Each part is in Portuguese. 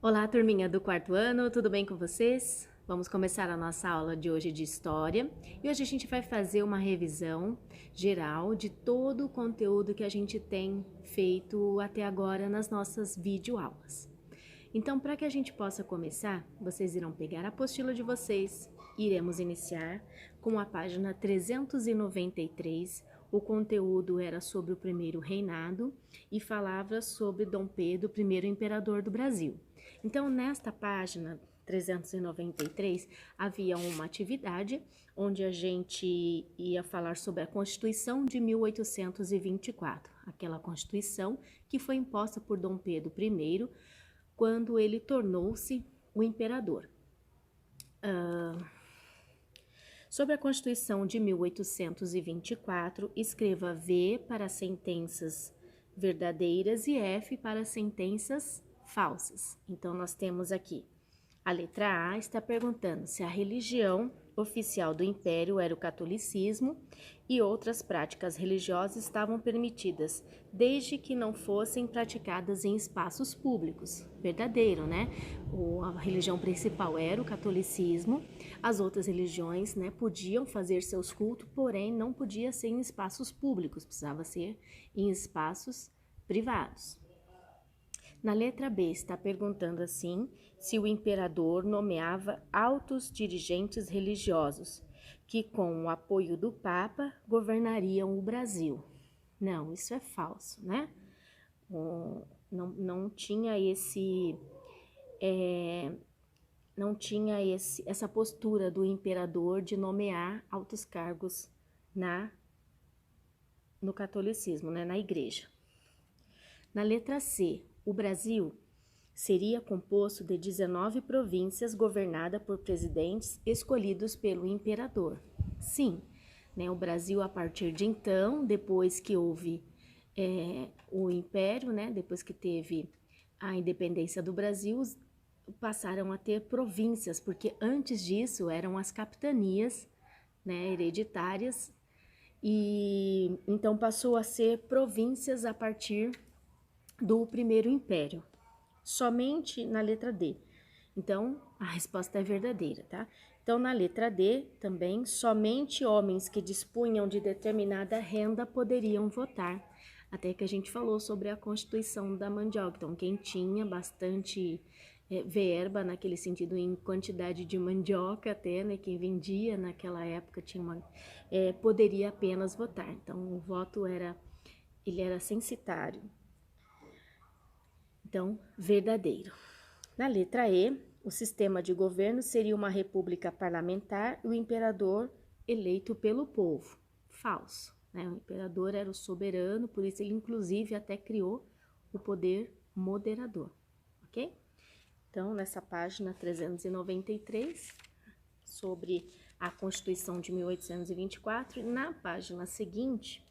Olá, turminha do quarto ano, tudo bem com vocês? Vamos começar a nossa aula de hoje de História e hoje a gente vai fazer uma revisão geral de todo o conteúdo que a gente tem feito até agora nas nossas videoaulas. Então, para que a gente possa começar, vocês irão pegar a apostila de vocês, iremos iniciar com a página 393. O conteúdo era sobre o primeiro reinado e falava sobre Dom Pedro, primeiro imperador do Brasil. Então, nesta página 393, havia uma atividade onde a gente ia falar sobre a Constituição de 1824, aquela Constituição que foi imposta por Dom Pedro I quando ele tornou-se o imperador. Sobre a Constituição de 1824, escreva V para sentenças verdadeiras e F para sentenças falsas. Então, nós temos aqui a letra A está perguntando se a religião oficial do Império era o catolicismo e outras práticas religiosas estavam permitidas, desde que não fossem praticadas em espaços públicos. Verdadeiro, né? A religião principal era o catolicismo, as outras religiões, né, podiam fazer seus cultos, porém não podia ser em espaços públicos, precisava ser em espaços privados. Na letra B está perguntando assim se o imperador nomeava altos dirigentes religiosos que, com o apoio do Papa, governariam o Brasil. Não, isso é falso, né? Não tinha essa postura do imperador de nomear altos cargos no catolicismo, né, na igreja. Na letra C, o Brasil seria composto de 19 províncias governadas por presidentes escolhidos pelo imperador. Sim, né, o Brasil, a partir de então, depois que houve o Império, né, depois que teve a independência do Brasil, passaram a ter províncias, porque antes disso eram as capitanias, né, hereditárias, e então passou a ser províncias a partir do primeiro império, somente na letra D. Então, a resposta é verdadeira, tá? Então, na letra D, também, somente homens que dispunham de determinada renda poderiam votar. Até que a gente falou sobre a Constituição da mandioca. Então, quem tinha bastante verba, naquele sentido, em quantidade de mandioca até, né? Quem vendia naquela época poderia apenas votar. Então, o voto era censitário. Então, verdadeiro. Na letra E, o sistema de governo seria uma república parlamentar e o imperador eleito pelo povo. Falso, né? O imperador era o soberano, por isso ele inclusive até criou o poder moderador, ok? Então, nessa página 393, sobre a Constituição de 1824, na página seguinte,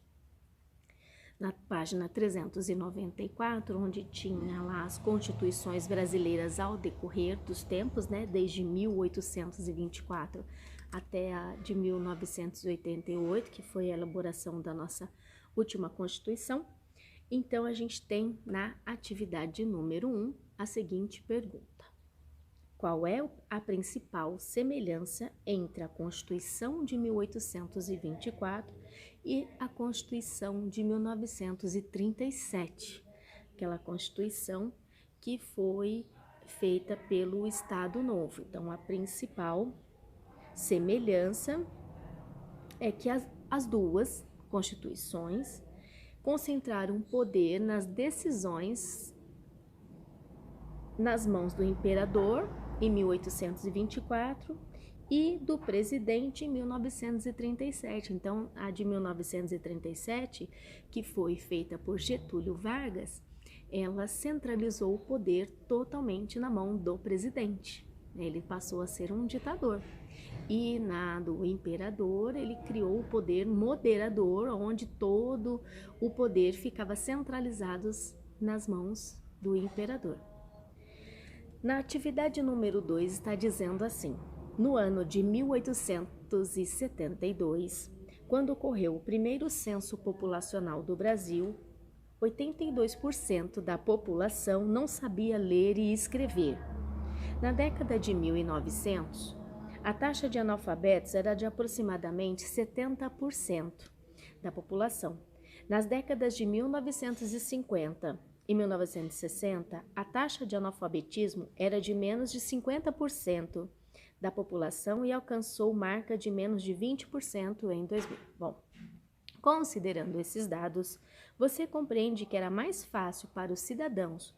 na página 394, onde tinha lá as constituições brasileiras ao decorrer dos tempos, né, desde 1824 até a de 1988, que foi a elaboração da nossa última Constituição. Então, a gente tem na atividade número 1 a seguinte pergunta: qual é a principal semelhança entre a Constituição de 1824 e a Constituição de 1937, aquela Constituição que foi feita pelo Estado Novo? Então, a principal semelhança é que as duas constituições concentraram poder nas decisões nas mãos do imperador em 1824 e do presidente em 1937. Então, a de 1937, que foi feita por Getúlio Vargas, ela centralizou o poder totalmente na mão do presidente. Ele passou a ser um ditador. E na do imperador, ele criou o poder moderador, onde todo o poder ficava centralizado nas mãos do imperador. Na atividade número 2 está dizendo assim: no ano de 1872, quando ocorreu o primeiro censo populacional do Brasil, 82% da população não sabia ler e escrever. Na década de 1900, a taxa de analfabetos era de aproximadamente 70% da população. Nas décadas de 1950 e 1960, a taxa de analfabetismo era de menos de 50% da população e alcançou marca de menos de 20% em 2000. Bom, considerando esses dados, você compreende que era mais fácil para os cidadãos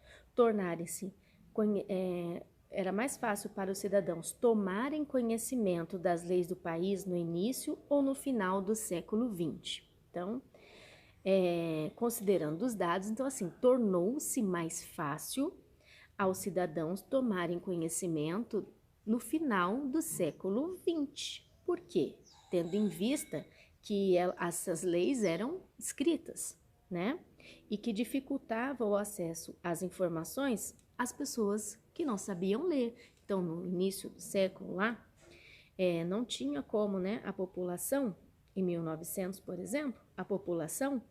tomarem conhecimento das leis do país no início ou no final do século XX. Então, considerando os dados, então assim, tornou-se mais fácil aos cidadãos tomarem conhecimento no final do século XX. Por quê? Tendo em vista que essas leis eram escritas, né? E que dificultavam o acesso às informações às pessoas que não sabiam ler. Então, no início do século lá, não tinha como, né, a população, em 1900, por exemplo, a população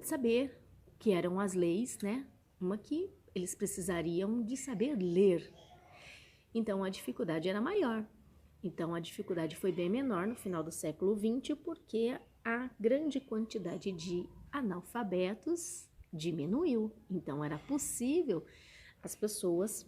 saber o que eram as leis, né? Uma que eles precisariam de saber ler. Então, a dificuldade era maior. Então, a dificuldade foi bem menor no final do século XX, porque a grande quantidade de analfabetos diminuiu. Então, era possível as pessoas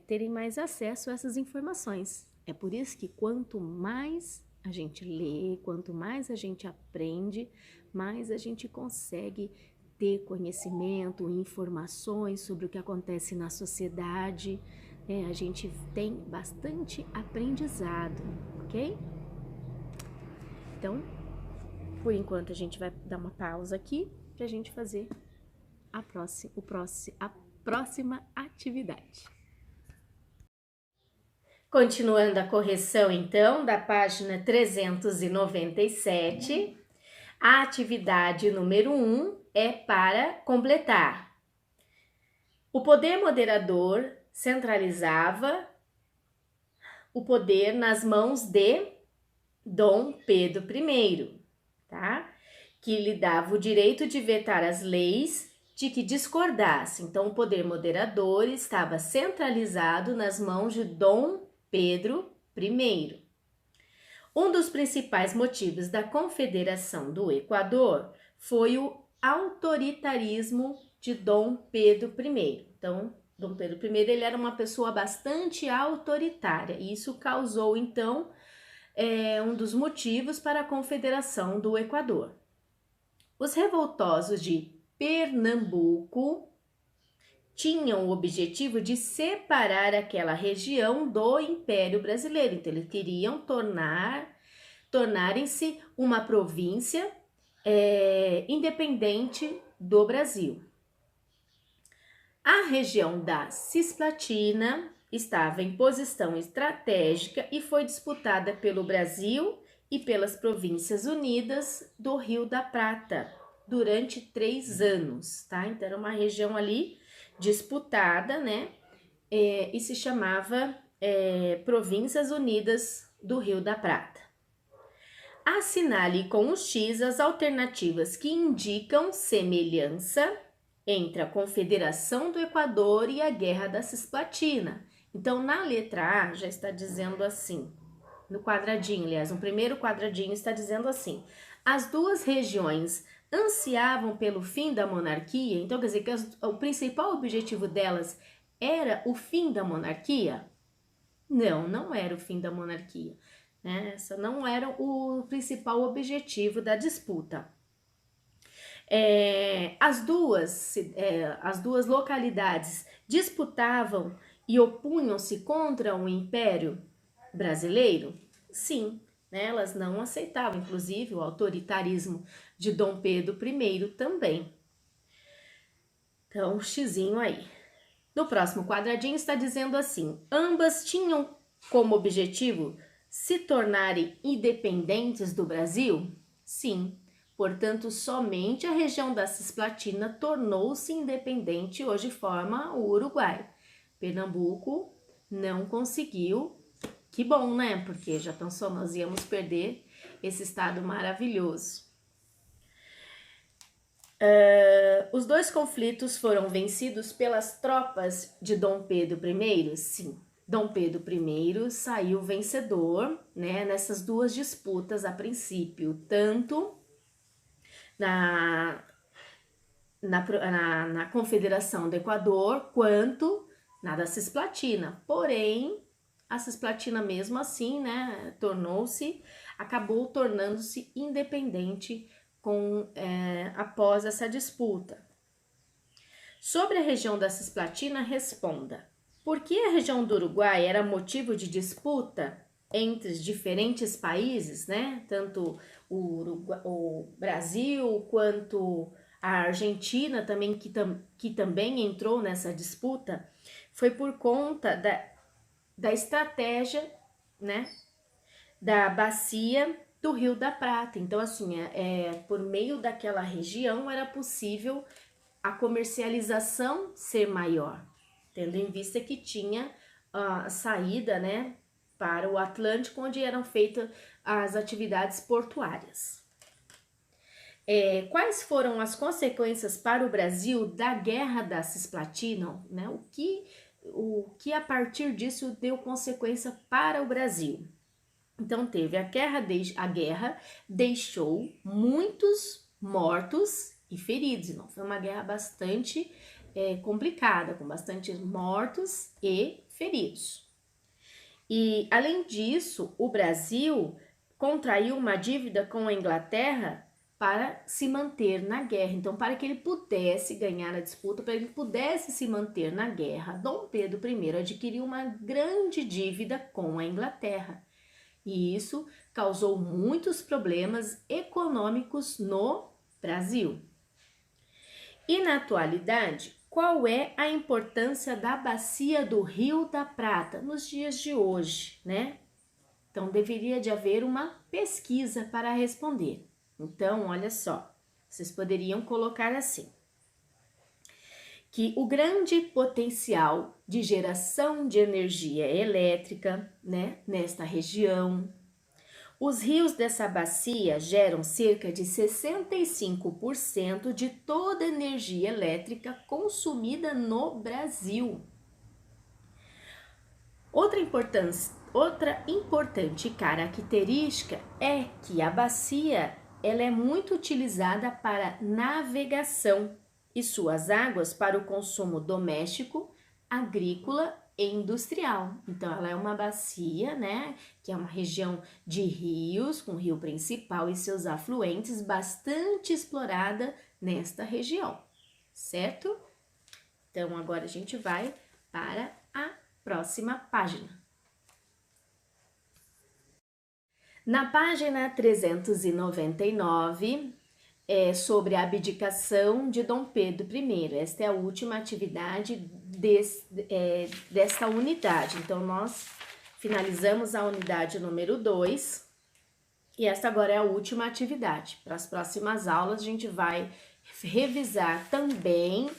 terem mais acesso a essas informações. É por isso que quanto mais a gente lê, quanto mais a gente aprende, mais a gente consegue ter conhecimento, informações sobre o que acontece na sociedade. A gente tem bastante aprendizado, ok? Então, por enquanto a gente vai dar uma pausa aqui para a gente fazer a próxima atividade. Continuando a correção, então, da página 397, a atividade número 1 é para completar. O poder moderador centralizava o poder nas mãos de Dom Pedro I, tá? Que lhe dava o direito de vetar as leis de que discordasse. Então, o poder moderador estava centralizado nas mãos de Dom Pedro I. Um dos principais motivos da Confederação do Equador foi o autoritarismo de Dom Pedro I. Então, Dom Pedro I ele era uma pessoa bastante autoritária e isso causou, então, um dos motivos para a Confederação do Equador. Os revoltosos de Pernambuco tinham o objetivo de separar aquela região do Império Brasileiro. Então, eles queriam tornarem-se uma província independente do Brasil. A região da Cisplatina estava em posição estratégica e foi disputada pelo Brasil e pelas Províncias Unidas do Rio da Prata durante 3 anos, tá? Então, era uma região ali disputada, né? E se chamava Províncias Unidas do Rio da Prata. Assinale com o X as alternativas que indicam semelhança entre a Confederação do Equador e a Guerra da Cisplatina. Então, na letra A já está dizendo assim, no quadradinho, aliás, no primeiro quadradinho está dizendo assim: as duas regiões ansiavam pelo fim da monarquia. Então, quer dizer que o principal objetivo delas era o fim da monarquia? Não, não era o fim da monarquia, né? Essa não era o principal objetivo da disputa. As duas localidades disputavam e opunham-se contra o Império Brasileiro? Sim, né? Elas não aceitavam, inclusive, o autoritarismo de Dom Pedro I também. Então, xizinho aí. No próximo quadradinho está dizendo assim: ambas tinham como objetivo se tornarem independentes do Brasil? Sim. Portanto, somente a região da Cisplatina tornou-se independente e hoje forma o Uruguai. Pernambuco não conseguiu. Que bom, né? Porque já pensou, nós íamos perder esse estado maravilhoso. Os dois conflitos foram vencidos pelas tropas de Dom Pedro I? Sim. Dom Pedro I saiu vencedor, né, nessas duas disputas a princípio, tanto na Confederação do Equador quanto na da Cisplatina. Porém, a Cisplatina mesmo assim, né, acabou tornando-se independente após essa disputa. Sobre a região da Cisplatina, responda: por que a região do Uruguai era motivo de disputa entre os diferentes países, né? Tanto o Brasil quanto a Argentina também, que também entrou nessa disputa, foi por conta da estratégia, né, da bacia do Rio da Prata. Então, assim, por meio daquela região era possível a comercialização ser maior, tendo em vista que tinha a saída, né, para o Atlântico, onde eram feitas as atividades portuárias. Quais foram as consequências para o Brasil da Guerra da Cisplatina, né? O que a partir disso deu consequência para o Brasil? Então teve a guerra deixou muitos mortos e feridos. Então foi uma guerra bastante complicada, com bastante mortos e feridos. E além disso, o Brasil contraiu uma dívida com a Inglaterra para se manter na guerra. Então, para que ele pudesse ganhar a disputa, para que ele pudesse se manter na guerra, Dom Pedro I adquiriu uma grande dívida com a Inglaterra. E isso causou muitos problemas econômicos no Brasil. E na atualidade, qual é a importância da bacia do Rio da Prata nos dias de hoje, né? Então, deveria de haver uma pesquisa para responder. Então, olha só, vocês poderiam colocar assim: que o grande potencial de geração de energia elétrica, né, nesta região, os rios dessa bacia geram cerca de 65% de toda a energia elétrica consumida no Brasil. Outra importante característica é que a bacia ela é muito utilizada para navegação e suas águas para o consumo doméstico, agrícola e industrial. Então, ela é uma bacia, né, que é uma região de rios, com o rio principal e seus afluentes, bastante explorada nesta região, certo? Então, agora a gente vai para a próxima página. Na página 399, sobre a abdicação de Dom Pedro I. Esta é a última atividade desta unidade. Então, nós finalizamos a unidade número 2 e esta agora é a última atividade. Para as próximas aulas, a gente vai revisar também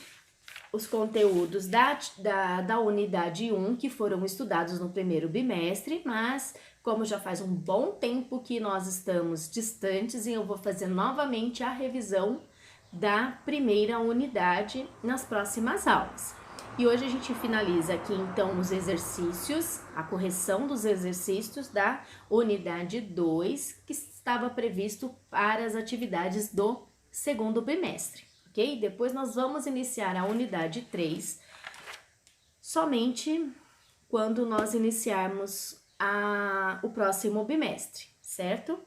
os conteúdos da unidade 1 que foram estudados no primeiro bimestre, mas como já faz um bom tempo que nós estamos distantes, eu vou fazer novamente a revisão da primeira unidade nas próximas aulas. E hoje a gente finaliza aqui então os exercícios, a correção dos exercícios da unidade 2, que estava previsto para as atividades do segundo bimestre, ok? Depois nós vamos iniciar a unidade 3 somente quando nós iniciarmos o próximo bimestre, certo?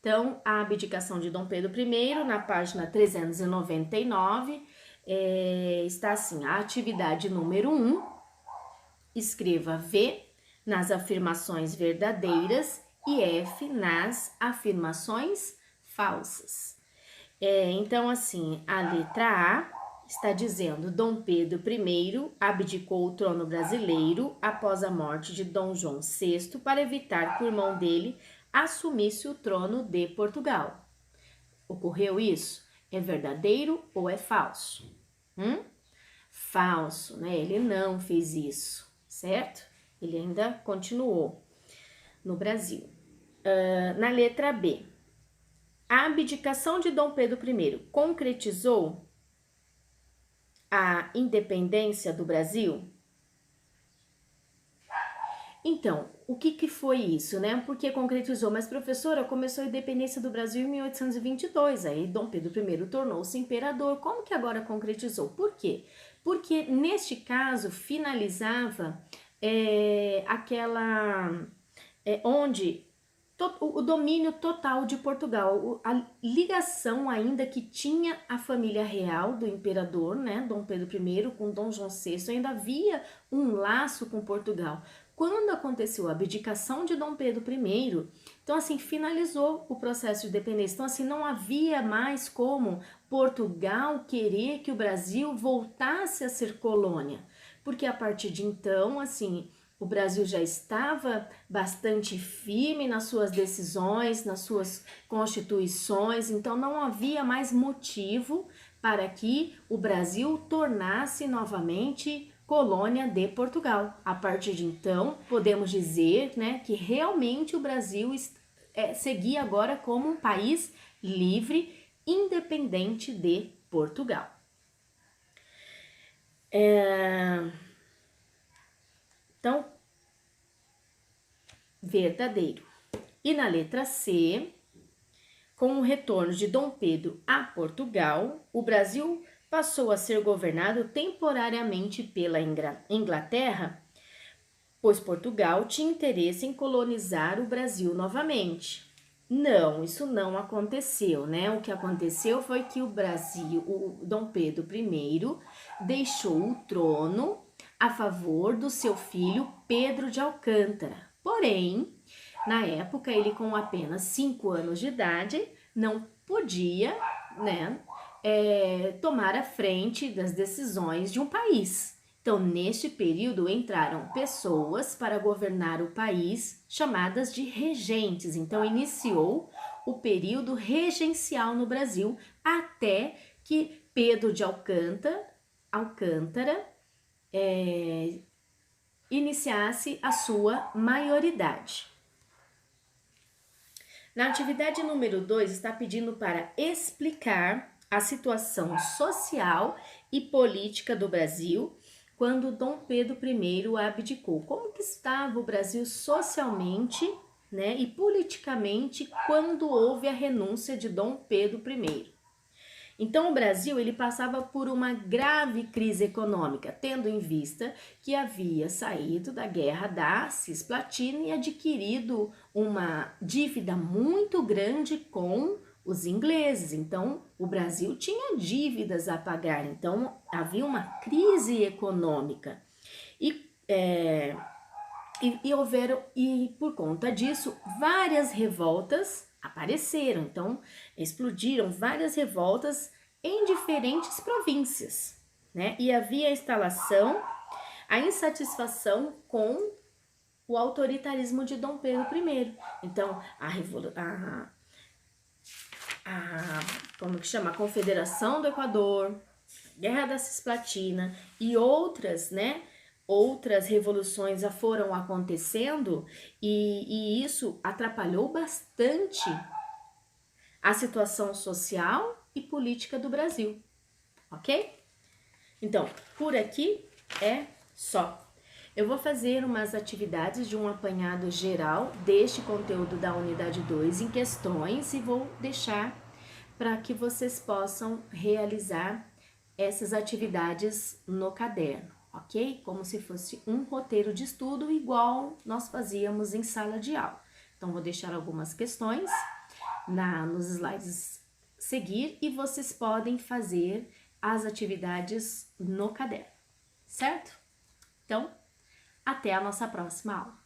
Então, a abdicação de Dom Pedro I, na página 399, está assim: a atividade número 1, escreva V nas afirmações verdadeiras e F nas afirmações falsas. Então, assim, a letra A está dizendo: Dom Pedro I abdicou o trono brasileiro após a morte de Dom João VI para evitar que o irmão dele assumisse o trono de Portugal. Ocorreu isso? É verdadeiro ou é falso? Falso, né? Ele não fez isso, certo? Ele ainda continuou no Brasil. Na letra B, A abdicação de Dom Pedro I concretizou a independência do Brasil? Então, o que foi isso, né? Porque concretizou, mas professora, começou a independência do Brasil em 1822, aí Dom Pedro I tornou-se imperador. Como que agora concretizou? Por quê? Porque neste caso finalizava onde o domínio total de Portugal, a ligação ainda que tinha a família real do imperador, né, Dom Pedro I com Dom João VI, ainda havia um laço com Portugal. Quando aconteceu a abdicação de Dom Pedro I, então assim, finalizou o processo de independência. Então assim, não havia mais como Portugal querer que o Brasil voltasse a ser colônia, porque a partir de então, assim, o Brasil já estava bastante firme nas suas decisões, nas suas constituições, então não havia mais motivo para que o Brasil tornasse novamente colônia de Portugal. A partir de então, podemos dizer, né, que realmente o Brasil seguia agora como um país livre, independente de Portugal. Então, verdadeiro. E na letra C, com o retorno de Dom Pedro a Portugal, o Brasil passou a ser governado temporariamente pela Inglaterra, pois Portugal tinha interesse em colonizar o Brasil novamente. Não, isso não aconteceu, né? O que aconteceu foi que o Dom Pedro I, deixou o trono a favor do seu filho Pedro de Alcântara. Porém, na época, ele com apenas 5 anos de idade, não podia, né, tomar a frente das decisões de um país. Então, neste período, entraram pessoas para governar o país, chamadas de regentes. Então, iniciou o período regencial no Brasil, até que Pedro de Alcântara iniciasse a sua maioridade. Na atividade número 2, está pedindo para explicar a situação social e política do Brasil quando Dom Pedro I abdicou. Como que estava o Brasil socialmente, né, e politicamente quando houve a renúncia de Dom Pedro I? Então, o Brasil ele passava por uma grave crise econômica, tendo em vista que havia saído da guerra da Cisplatina e adquirido uma dívida muito grande com os ingleses. Então, o Brasil tinha dívidas a pagar, então havia uma crise econômica. E por conta disso, várias revoltas apareceram. Então, explodiram várias revoltas em diferentes províncias, né? E havia a insatisfação com o autoritarismo de Dom Pedro I. Então, a Confederação do Equador, Guerra da Cisplatina e outras, né? Outras revoluções foram acontecendo e isso atrapalhou bastante a situação social e política do Brasil, ok? Então, por aqui é só. Eu vou fazer umas atividades de um apanhado geral deste conteúdo da unidade 2 em questões e vou deixar para que vocês possam realizar essas atividades no caderno, ok? Como se fosse um roteiro de estudo igual nós fazíamos em sala de aula. Então, vou deixar algumas questões nos slides seguir e vocês podem fazer as atividades no caderno, certo? Então, até a nossa próxima aula.